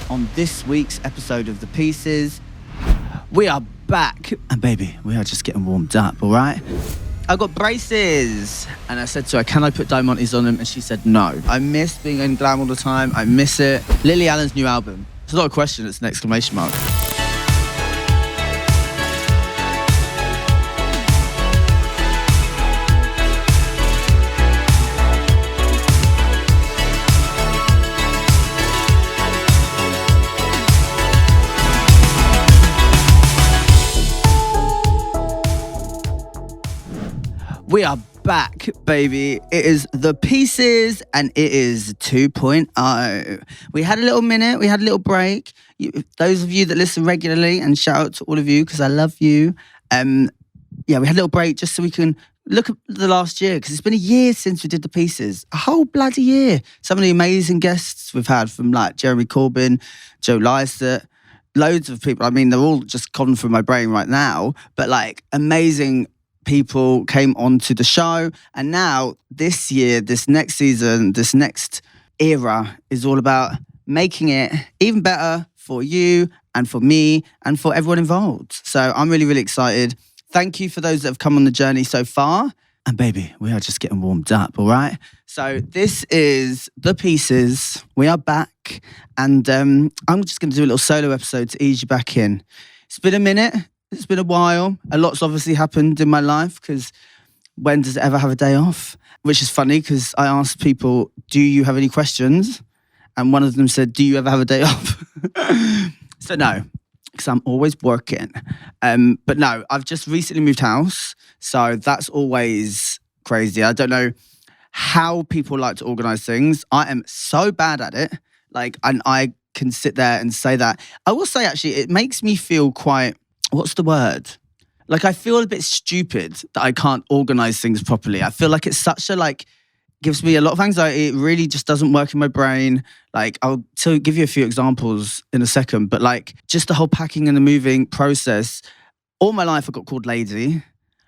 on this week's episode of The Pieces. We are back, and baby, we are just getting warmed up, all right? I got braces, and I said to her, can I put diamantes on them? And she said no. I miss being in glam all the time. I miss it. Lily Allen's new album. It's not a question, it's an exclamation mark. We are back, baby. It is The Pieces, and it is 2.0. We had a little minute, we had a little break. Those of you that listen regularly, and shout out to all of you because I love you. We had a little break just so we can look at the last year, because it's been a year since we did The Pieces. A whole bloody year. Some of the amazing guests we've had, from like Jeremy Corbyn, Joe Lycett, loads of people. I mean, they're all just gone through my brain right now, but like amazing people came onto the show. And now this year, this next season, this next era is all about making it even better for you and for me and for everyone involved. So I'm really, really excited. Thank you for those that have come on the journey so far. And baby, we are just getting warmed up, all right? So this is The Pieces. We are back. And I'm just going to do a little solo episode to ease you back in. It's been a minute. It's been a while. A lot's obviously happened in my life, because when does it ever have a day off? Which is funny, because I asked people, do you have any questions? And one of them said, do you ever have a day off? So no, because I'm always working. But no, I've just recently moved house. So that's always crazy. I don't know how people like to organise things. I am so bad at it. And I can sit there and say that. I will say, actually, it makes me feel quite... what's the word? I feel a bit stupid that I can't organise things properly. I feel like it's such a, gives me a lot of anxiety. It really just doesn't work in my brain. I'll give you a few examples in a second, but just the whole packing and the moving process. All my life I got called lazy.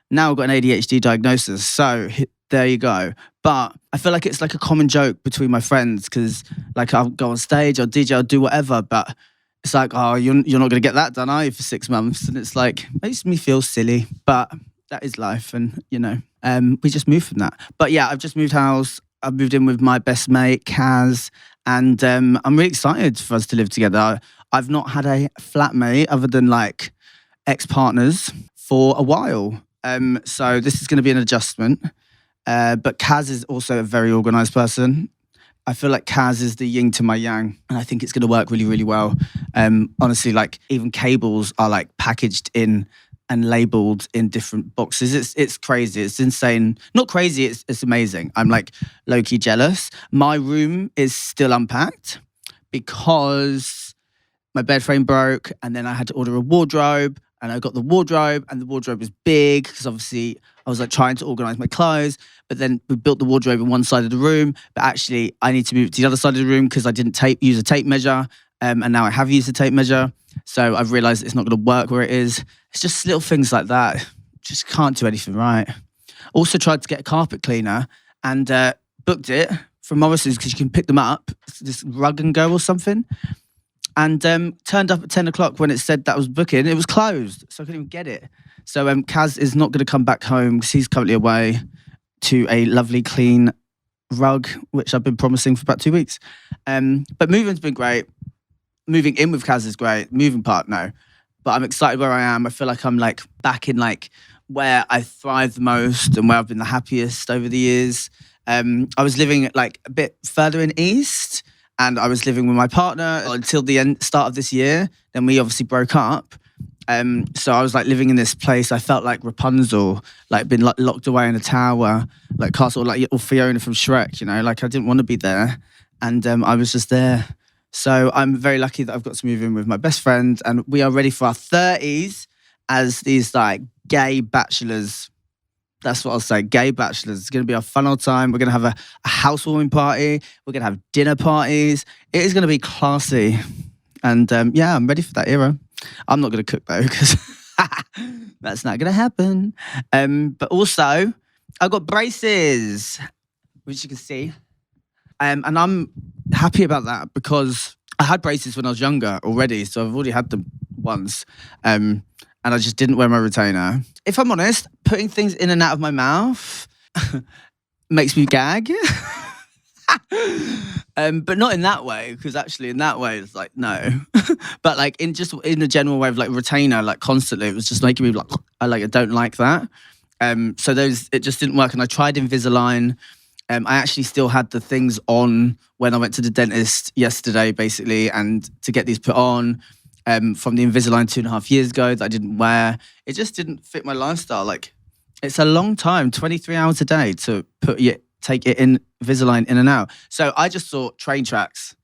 Now I've got an ADHD diagnosis. So there you go. But I feel like it's a common joke between my friends, because I'll go on stage, I'll DJ, I'll do whatever, but it's oh, you're not going to get that done, are you, for 6 months? And it's makes me feel silly, but that is life. And, we just moved from that. But yeah, I've just moved house. I've moved in with my best mate, Kaz. And I'm really excited for us to live together. I've not had a flatmate other than ex-partners for a while. So this is going to be an adjustment. But Kaz is also a very organised person. I feel like Kaz is the yin to my yang, and I think it's going to work really, really well. Honestly, even cables are packaged in and labelled in different boxes. It's crazy. It's insane. Not crazy. It's amazing. I'm low-key jealous. My room is still unpacked because my bed frame broke, and then I had to order a wardrobe, and I got the wardrobe, and the wardrobe was big because obviously I was trying to organise my clothes. But then we built the wardrobe in one side of the room, but actually I need to move it to the other side of the room because I didn't use a tape measure, and now I have used a tape measure. So I've realised it's not going to work where it is. It's just little things like that. Just can't do anything right. Also tried to get a carpet cleaner and booked it from Morrison's, because you can pick them up. It's this Rug and Go or something. And turned up at 10 o'clock when it said that was booking. It was closed, so I couldn't even get it. So Kaz is not going to come back home because he's currently away to a lovely clean rug, which I've been promising for about 2 weeks. But moving's been great. Moving in with Kaz is great. Moving part, no. But I'm excited where I am. I feel like I'm back in where I thrive the most and where I've been the happiest over the years. I was living a bit further in East, and I was living with my partner until the start of this year. Then we obviously broke up. So I was living in this place. I felt like Rapunzel, been locked away in a tower, castle, or Fiona from Shrek, I didn't want to be there. And I was just there. So I'm very lucky that I've got to move in with my best friend, and we are ready for our 30s as these gay bachelors. That's what I'll say, gay bachelors. It's going to be a fun old time. We're going to have a housewarming party. We're going to have dinner parties. It is going to be classy. And I'm ready for that era. I'm not going to cook though, because that's not going to happen. But also, I've got braces, which you can see. And I'm happy about that because I had braces when I was younger already, so I've already had them once. And I just didn't wear my retainer. If I'm honest, putting things in and out of my mouth makes me gag. But not in that way, because actually in that way it's like no. But like in the general way of like retainer, like constantly, it was just making me like I don't like that. So it just didn't work, and I tried Invisalign. I actually still had the things on when I went to the dentist yesterday, basically, and to get these put on from the Invisalign 2.5 years ago that I didn't wear. It just didn't fit my lifestyle. Like, it's a long time, 23 hours a day to take it in Invisalign in and out. So I just thought train tracks,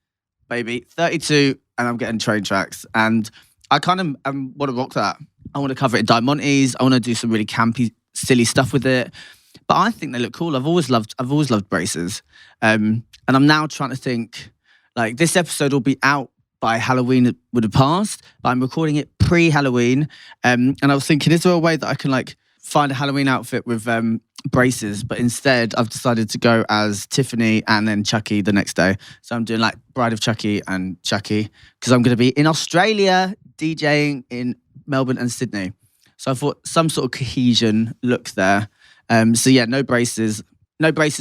baby, 32, and I'm getting train tracks. And I kind of want to rock that. I want to cover it in diamantes. I want to do some really campy, silly stuff with it. But I think they look cool. I've always loved braces. And I'm now trying to think, like, this episode will be out by Halloween. It would have passed, but I'm recording it pre-Halloween. And I was thinking, is there a way that I can like find a Halloween outfit with braces? But instead, I've decided to go as Tiffany and then Chucky the next day. So I'm doing like Bride of Chucky and Chucky, because I'm going to be in Australia DJing in Melbourne and Sydney. So I thought some sort of cohesion look there. So yeah, no braces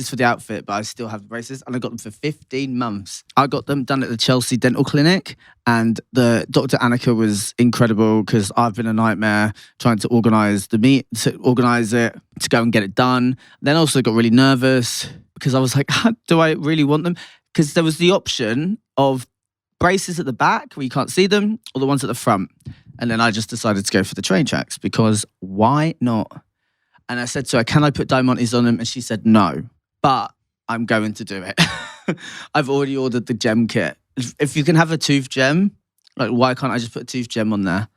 for the outfit, but I still have the braces, and I got them for 15 months. I got them done at the Chelsea Dental Clinic, and the Dr. Annika was incredible, because I've been a nightmare trying to organise it, to go and get it done. Then also got really nervous because I was like, do I really want them? Because there was the option of braces at the back where you can't see them, or the ones at the front. And then I just decided to go for the train tracks, because why not? And I said to her, can I put diamantes on them? And she said, no, but I'm going to do it. I've already ordered the gem kit. If you can have a tooth gem, like, why can't I just put a tooth gem on there?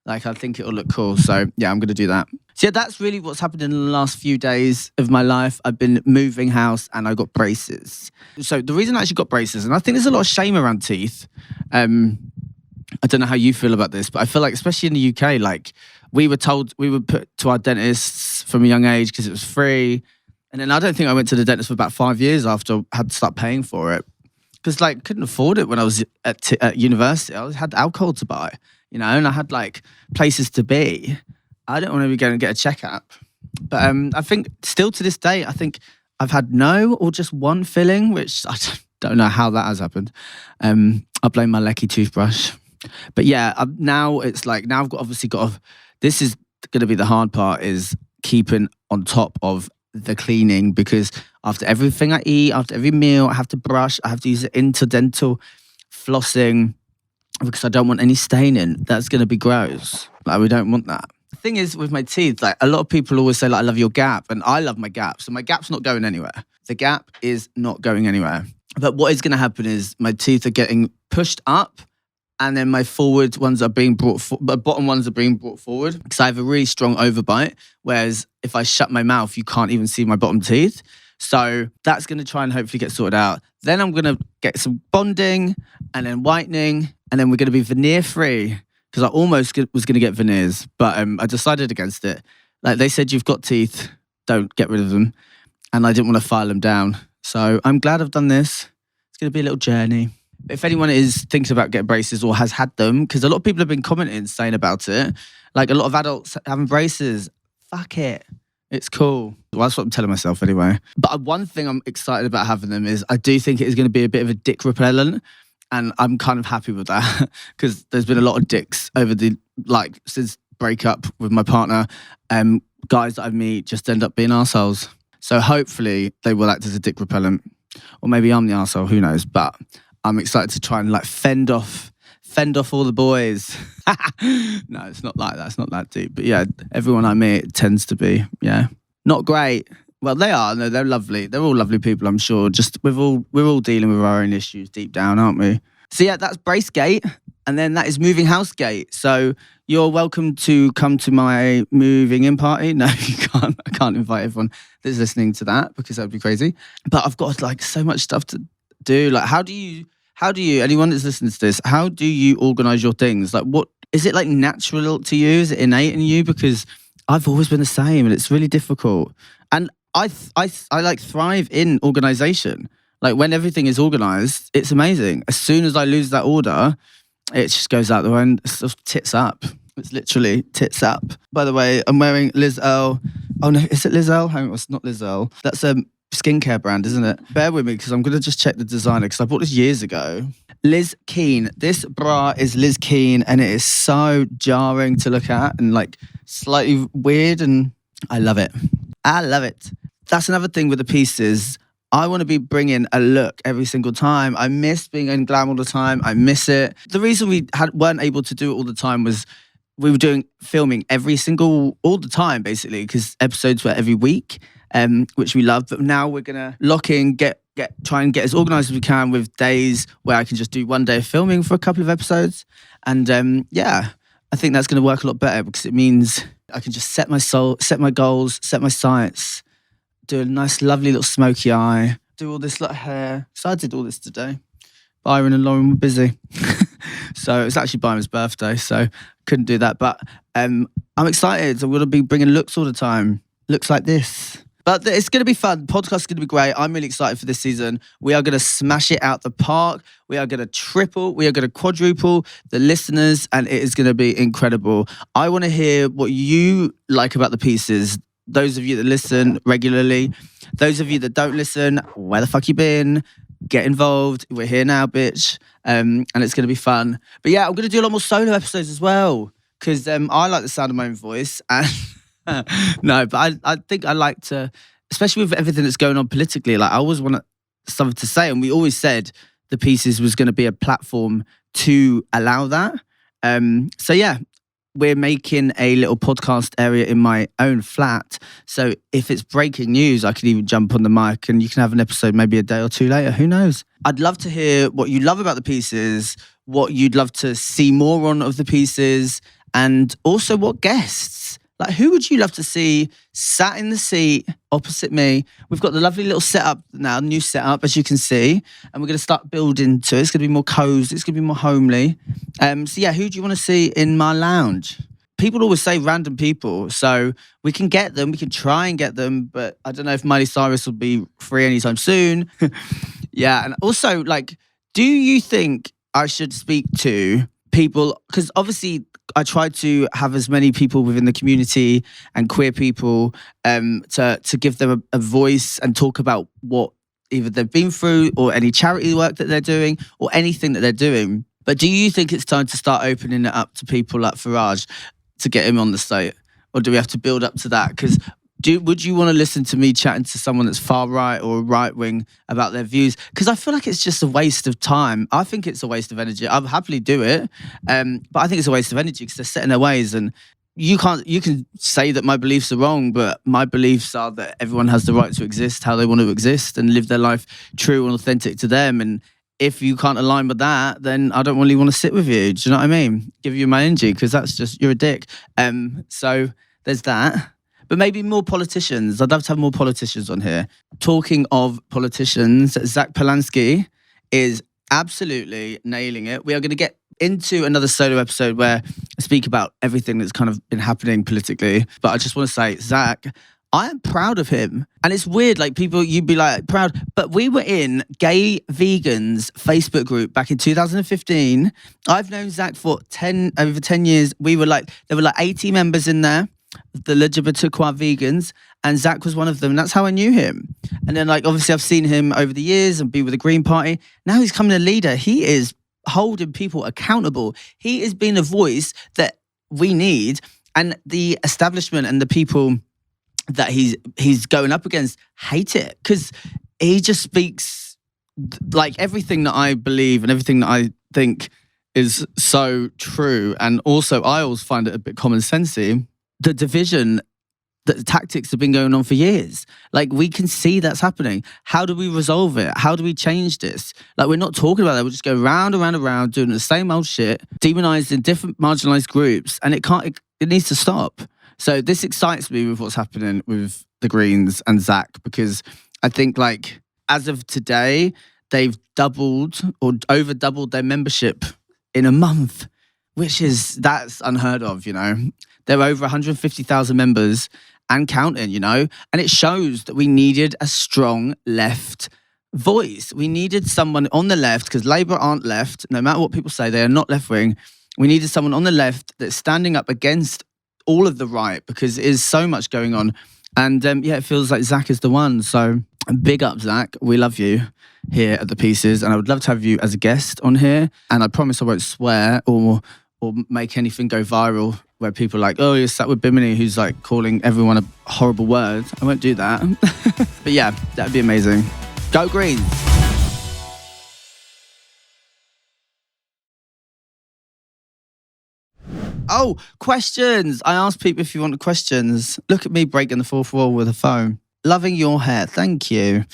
Like, I think it'll look cool. So yeah, I'm going to do that. So yeah, that's really what's happened in the last few days of my life. I've been moving house and I got braces. So the reason I actually got braces, and I think there's a lot of shame around teeth. I don't know how you feel about this, but I feel like, especially in the UK, like, we were told we would put to our dentists from a young age because it was free. And then I don't think I went to the dentist for about 5 years after I had to start paying for it. Because, like, couldn't afford it when I was at university. I had alcohol to buy, and I had, like, places to be. I don't want to be going and get a checkup. But I think still to this day, I think I've had no or just one filling, which I don't know how that has happened. I blame my lecky toothbrush. But yeah, now it's like, now I've obviously got to, this is going to be the hard part, is keeping on top of the cleaning, because after everything I eat, after every meal, I have to brush, I have to use interdental flossing, because I don't want any staining. That's going to be gross. Like, we don't want that. The thing is with my teeth, like, a lot of people always say, like, I love your gap, and I love my gap. So my gap's not going anywhere. The gap is not going anywhere. But what is going to happen is my teeth are getting pushed up, and then my forward ones are being bottom ones are being brought forward, because I have a really strong overbite. Whereas if I shut my mouth, you can't even see my bottom teeth. So that's going to try and hopefully get sorted out. Then I'm going to get some bonding and then whitening, and then we're going to be veneer free, because I almost was going to get veneers, but I decided against it. Like, they said, you've got teeth, don't get rid of them. And I didn't want to file them down. So I'm glad I've done this. It's going to be a little journey. If anyone is thinking about getting braces or has had them, because a lot of people have been commenting, saying about it, like, a lot of adults having braces, fuck it. It's cool. Well, that's what I'm telling myself anyway. But one thing I'm excited about having them is I do think it is going to be a bit of a dick repellent. And I'm kind of happy with that, because there's been a lot of dicks over since breakup with my partner. Guys that I meet just end up being arseholes. So hopefully they will act as a dick repellent. Or maybe I'm the arsehole, who knows. But I'm excited to try and, like, fend off all the boys. No, it's not like that. It's not that deep. But yeah, everyone I meet tends to be, not great. Well, they are. No, they're lovely. They're all lovely people, I'm sure. Just we're all dealing with our own issues deep down, aren't we? So yeah, that's Brace Gate, and then that is Moving House Gate. So you're welcome to come to my moving in party. No, you can't. I can't invite everyone that's listening to that, because that would be crazy. But I've got, like, so much stuff to do. Like, how do you, anyone that's listening to this, how do you organise your things? Like, what is it, like, natural to you? Is it innate in you? Because I've always been the same, and it's really difficult. And I like thrive in organisation. Like when everything is organised, it's amazing. As soon as I lose that order, it just goes out the window. It's just tits up. It's literally tits up. By the way, I'm wearing Liz Earle. Oh no, is it Liz Earle? Hang on, it's not Liz Earle. That's a skincare brand, isn't it? Bear with me because I'm going to just check the designer because I bought this years ago. Liz Keane. This bra is Liz Keane and it is so jarring to look at and like slightly weird and I love it. I love it. That's another thing with the pieces. I want to be bringing a look every single time. I miss being in glam all the time. I miss it. The reason we weren't able to do it all the time was we were doing filming all the time, basically, because episodes were every week, which we love. But now we're gonna lock in, try and get as organised as we can with days where I can just do one day of filming for a couple of episodes. And I think that's gonna work a lot better because it means I can just set my goals, set my sights, do a nice, lovely little smoky eye, do all this lot of hair. So I did all this today. Byron and Lauren were busy. So it's actually Byron's birthday, so couldn't do that. But I'm excited. I'm going to be bringing looks all the time. Looks like this. But it's going to be fun. Podcast's going to be great. I'm really excited for this season. We are going to smash it out the park. We are going to triple. We are going to quadruple the listeners, and it is going to be incredible. I want to hear what you like about the pieces. Those of you that listen regularly. Those of you that don't listen, where the fuck you been? Get involved. We're here now, bitch. And it's going to be fun. But yeah, I'm going to do a lot more solo episodes as well because I like the sound of my own voice. And no, but I think I like to, especially with everything that's going on politically, like I always want something to say. And we always said the pieces was going to be a platform to allow that. So yeah, we're making a little podcast area in my own flat. So if it's breaking news, I can even jump on the mic and you can have an episode maybe a day or two later. Who knows? I'd love to hear what you love about the pieces, what you'd love to see more on of the pieces, and also what guests. Like, who would you love to see sat in the seat opposite me? We've got the lovely little setup now, new setup, as you can see. And we're going to start building to it. It's going to be more cozy. It's going to be more homely. So yeah, who do you want to see in my lounge? People always say random people. So we can get them. We can try and get them. But I don't know if Miley Cyrus will be free anytime soon. Yeah. And also, like, do you think I should speak to people? Because obviously I try to have as many people within the community and queer people to give them a voice and talk about what either they've been through or any charity work that they're doing or anything that they're doing. But do you think it's time to start opening it up to people like Farage to get him on the state? Or do we have to build up to that? Because would you want to listen to me chatting to someone that's far right or right wing about their views? Because I feel like it's just a waste of time. I think it's a waste of energy. I'll happily do it, but I think it's a waste of energy because they're set in their ways. And you can say that my beliefs are wrong, but my beliefs are that everyone has the right to exist how they want to exist and live their life true and authentic to them. And if you can't align with that, then I don't really want to sit with you. Do you know what I mean? Give you my energy because that's just, you're a dick. So there's that. But maybe more politicians. I'd love to have more politicians on here. Talking of politicians, Zach Polanski is absolutely nailing it. We are going to get into another solo episode where I speak about everything that's kind of been happening politically. But I just want to say, Zach, I am proud of him. And it's weird, like people, you'd be like, proud. But we were in Gay Vegans Facebook group back in 2015. I've known Zach for over 10 years. There were like 80 members in there. The LGBTQ vegans, and Zach was one of them. And that's how I knew him. And then, like, obviously, I've seen him over the years and be with the Green Party. Now he's becoming a leader. He is holding people accountable. He is being a voice that we need, and the establishment and the people that he's going up against hate it because he just speaks like everything that I believe and everything that I think is so true. And also, I always find it a bit common sensey. The division, the tactics have been going on for years. Like, we can see that's happening. How do we resolve it? How do we change this? Like, we're not talking about that. We're just going round and round and round, doing the same old shit, demonizing different marginalized groups, and it needs to stop. So this excites me with what's happening with the Greens and Zach, because I think, like, as of today, they've doubled or over doubled their membership in a month, that's unheard of, you know. They're over 150,000 members and counting, you know. And it shows that we needed a strong left voice. We needed someone on the left, because Labour aren't left. No matter what people say, they are not left-wing. We needed someone on the left that's standing up against all of the right, because it is so much going on. And it feels like Zach is the one. So big up, Zach. We love you here at The Pieces. And I would love to have you as a guest on here. And I promise I won't swear or make anything go viral where people are like, oh, you're sat with Bimini, who's like calling everyone a horrible word. I won't do that. But yeah, that'd be amazing. Go Greens. Oh, questions. I asked people if you wanted questions. Look at me breaking the fourth wall with a phone. Loving your hair. Thank you.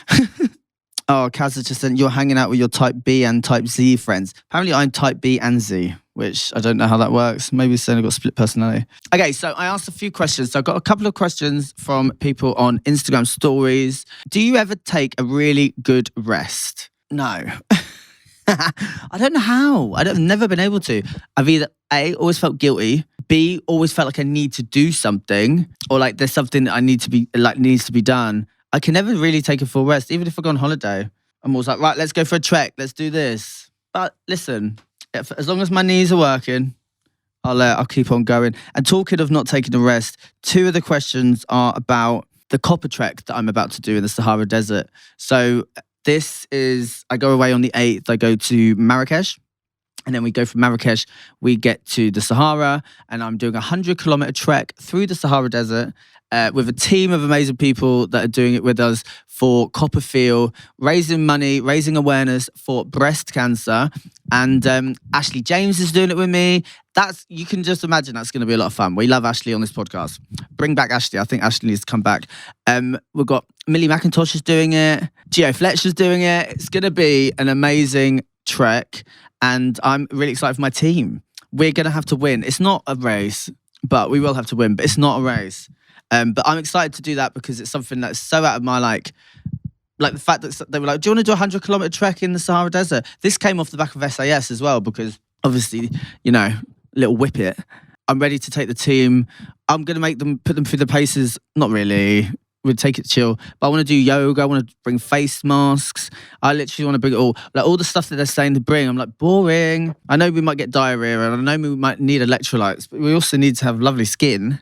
Oh, Kaz has just said you're hanging out with your type B and type Z friends. Apparently I'm type B and Z, which I don't know how that works. Maybe it's saying I've got split personality. Okay, so I asked a few questions. So I've got a couple of questions from people on Instagram stories. Do you ever take a really good rest? No. I don't know how. I've never been able to. I've either A, always felt guilty, B, always felt like I need to do something, or like there's something that needs to be done. I can never really take a full rest, even if I go on holiday. I'm always like, right, let's go for a trek, let's do this. But listen, as long as my knees are working, I'll keep on going. And talking of not taking a rest, 2 of the questions are about the copper trek that I'm about to do in the Sahara Desert. So I go away on the 8th, I go to Marrakesh. And then we go from Marrakesh, we get to the Sahara, and I'm doing a 100-kilometer trek through the Sahara Desert with a team of amazing people that are doing it with us for CoppaFeel, raising money, raising awareness for breast cancer. And Ashley James is doing it with me. You can just imagine that's going to be a lot of fun. We love Ashley on this podcast. Bring back Ashley. I think Ashley needs to come back. We've got Millie McIntosh is doing it. Gio Fletcher's doing it. It's going to be an amazing trek. And I'm really excited for my team. We're going to have to win. It's not a race, but we will have to win. But it's not a race. But I'm excited to do that because it's something that's so out of my like the fact that they were like, do you want to do a 100-kilometer trek in the Sahara Desert? This came off the back of SAS as well, because obviously, little whippet. I'm ready to take the team. I'm going to put them through the paces. Not really. We'll take it chill. But I want to do yoga. I want to bring face masks. I literally want to bring it all. Like all the stuff that they're saying to bring. I'm like, boring. I know we might get diarrhea and I know we might need electrolytes, but we also need to have lovely skin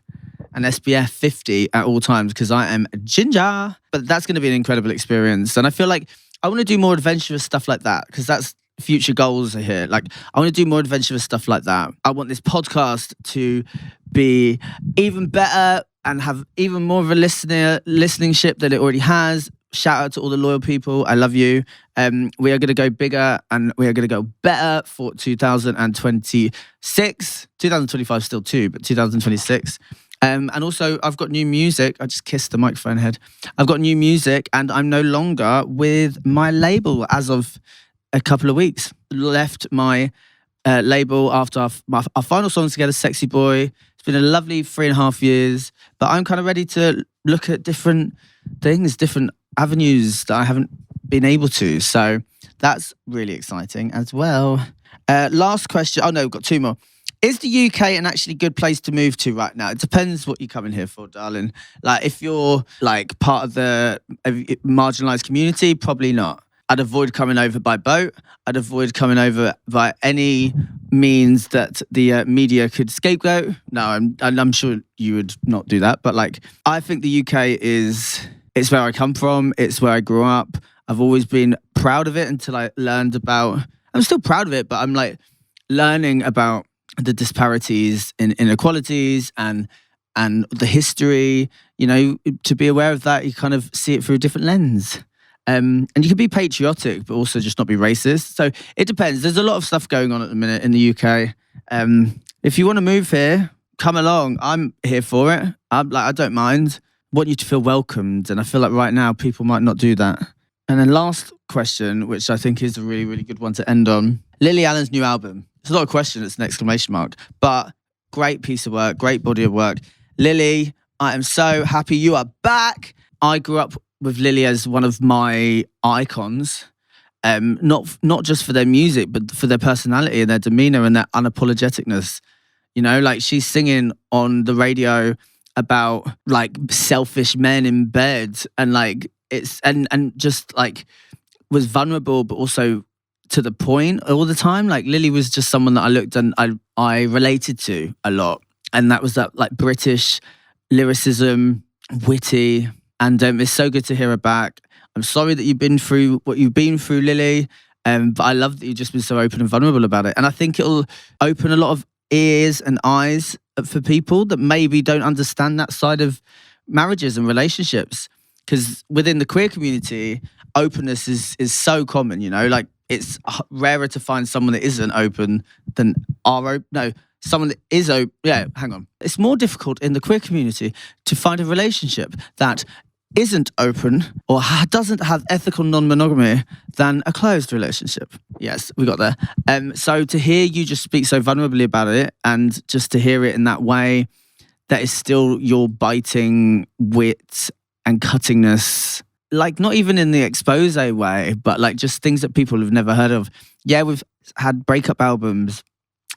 and SPF 50 at all times because I am ginger. But that's going to be an incredible experience. And I feel like I want to do more adventurous stuff like that because that's future goals are here. Like I want to do more adventurous stuff like that. I want this podcast to be even better and have even more of a listenership than it already has. Shout out to all the loyal people. I love you. We are going to go bigger and we are going to go better for 2026. 2025 still too, but 2026. And also, I've got new music. I just kissed the microphone head. I've got new music and I'm no longer with my label as of a couple of weeks. Left my label after our final song together, Sexy Boy. It's been a lovely 3.5 years, but I'm kind of ready to look at different things, different avenues that I haven't been able to. So that's really exciting as well. Last question. Oh no, we've got 2 more. Is the UK an actually good place to move to right now? It depends what you're coming here for, darling. Like if you're like part of the marginalised community, probably not. I'd avoid coming over by boat. I'd avoid coming over by any means that the media could scapegoat. No, I'm sure you would not do that. But like, I think the UK it's where I come from. It's where I grew up. I've always been proud of it until I learned about, I'm still proud of it, but I'm like learning about the disparities in inequalities and the history, to be aware of that, you kind of see it through a different lens. And you can be patriotic, but also just not be racist. So it depends. There's a lot of stuff going on at the minute in the UK. If you want to move here, come along. I'm here for it. I don't mind. I want you to feel welcomed. And I feel like right now people might not do that. And then last question, which I think is a really, really good one to end on. Lily Allen's new album. It's not a question, it's an exclamation mark. But great piece of work, great body of work. Lily, I am so happy you are back. I grew up with Lily as one of my icons, not just for their music, but for their personality and their demeanor and their unapologeticness. Like she's singing on the radio about like selfish men in bed and like it's and just like was vulnerable, but also to the point all the time. Like Lily was just someone that I looked and I related to a lot. And that was that like British lyricism, witty. And it's so good to hear her back. I'm sorry that you've been through what you've been through, Lily. But I love that you've just been so open and vulnerable about it. And I think it'll open a lot of ears and eyes for people that maybe don't understand that side of marriages and relationships. Because within the queer community, openness is so common, you know, like it's rarer to find someone that isn't open than someone that is open. Yeah, hang on. It's more difficult in the queer community to find a relationship that isn't open or doesn't have ethical non-monogamy than a closed relationship. Yes, we got there. So to hear you just speak so vulnerably about it and just to hear it in that way, that is still your biting wit and cuttingness, like not even in the expose way, but like just things that people have never heard of. Yeah, we've had breakup albums,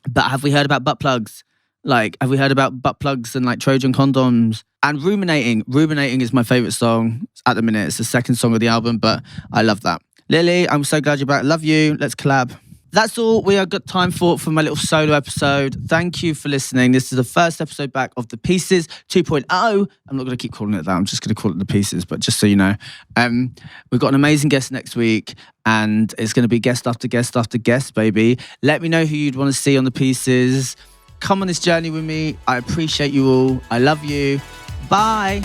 but have we heard about butt plugs? Like, have we heard about butt plugs and like Trojan condoms? And Ruminating. Ruminating is my favourite song at the minute. It's the second song of the album, but I love that. Lily, I'm so glad you're back. Love you. Let's collab. That's all we have got time for my little solo episode. Thank you for listening. This is the first episode back of The Pieces 2.0. I'm not going to keep calling it that. I'm just going to call it The Pieces, but just so you know. We've got an amazing guest next week, and it's going to be guest after guest after guest, baby. Let me know who you'd want to see on The Pieces. Come on this journey with me. I appreciate you all. I love you. Bye.